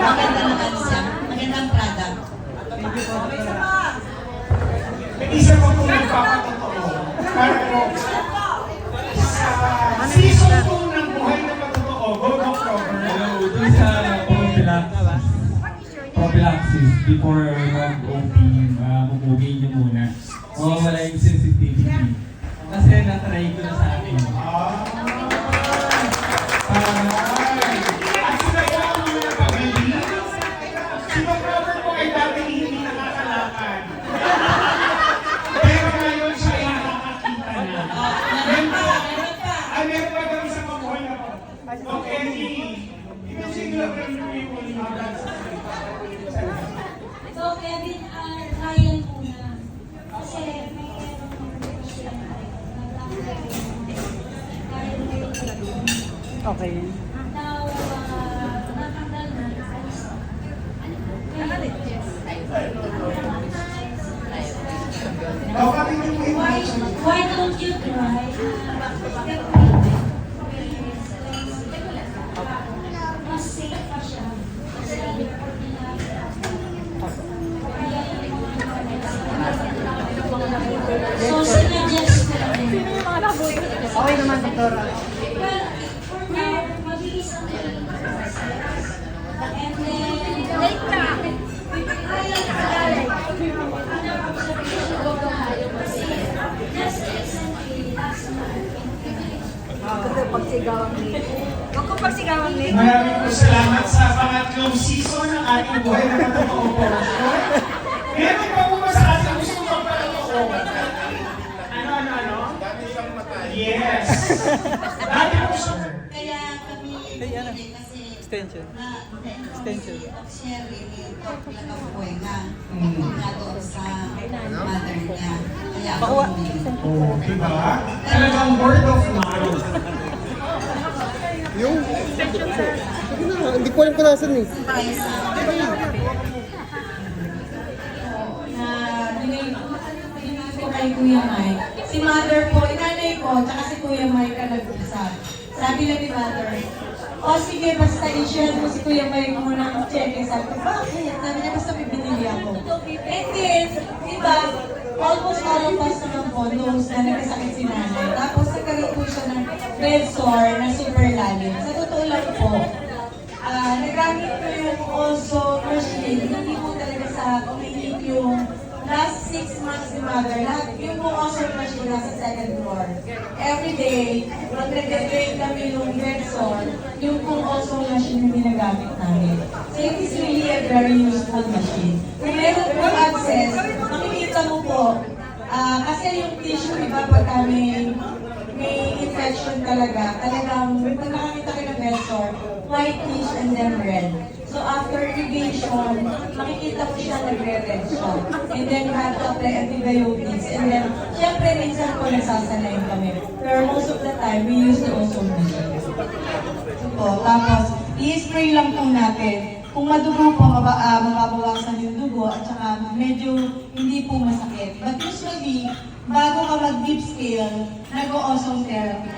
Maganda naman siya. Magandang product. Isa po po nagpapatotoo. Pero sa season po ng buhay na patotoo, go October. Hello, dun sa prophylaxis before mag-OP, mag-OB nyo muna. Mawawala yung sensitivity. Kasi natry ko na sa akin. At sinagawa ko mga pabili. Si Mag-Robert po ay dati hindi nakakalakad. Pero ngayon siya ay nakakakita na. Ay, meron pa daw isang mabuhay na po. Okay, ikaw single ka rin mo yung mga So, Kevin, Ryan muna. Kasi may Okay. now, natanggal na. Why don't you try? Mas safe pa siya. So, sinuggest ko rin. Okay naman, Doktor. Well, for now, mabilis ang process. And then, late ka. Under observation ko tayo kasi just recently, last month, Kasi pagsigawan ni. Huwag ko pagsigawan ni. Maraming po salamat sa pangatlong season ng ating buhay na patotoo portion. Meron pa po ba sa ating gusto magpatotoo? Ano? Yes! Dati po siya. Kaya kami pinili kasi Extension. Extension. Sherry, nakabuhay na. Nga doon sa mother niya. Kaya ako bumili. Oh, diba? Talagang word of mouth. Yung... Sabi na nga, hindi ko alam kung nasan eh. Ko kay Kuya Mike. Si Mother po, inanay ko, tsaka si Kuya Mike ka nag-usap. Sabi lang ni Mother, o sige, basta i-share mo si Kuya Mike muna ang check. Sabi ko, bakit? Sabi niya, basta may binili ako. And then, diba, almost all of us naman po knows na nagkasakit si nanay. Tapos nagkaroon po siya ng red sore na super lalim. Sa totoo lang po, nagamit ko yung also machine, hindi po talaga sa umiit yung last 6 months ni Mother, lahat yung po also machine nasa second floor. Every day, pag nag-drain kami yung red sore, yung pong also machine yung ginagamit namin. So it is really a very useful machine. Kung meron po access, makikita mo po, kasi yung tissue, iba pagka may infection talaga, talagang pag nakakita kayo ng red sore, whitish and then red. So after irrigation, makikita mo siya nagre-red siya. And then you have to apply antibiotics. And then, syempre minsan po nasasanayin kami. Pero most of the time, we use the ozone machine. So po, tapos, i-spray lang po natin. Kung madugo po, mababawasan yung dugo at saka medyo hindi po masakit. But usually, bago ka mag-deep scale, nag-o-ozone therapy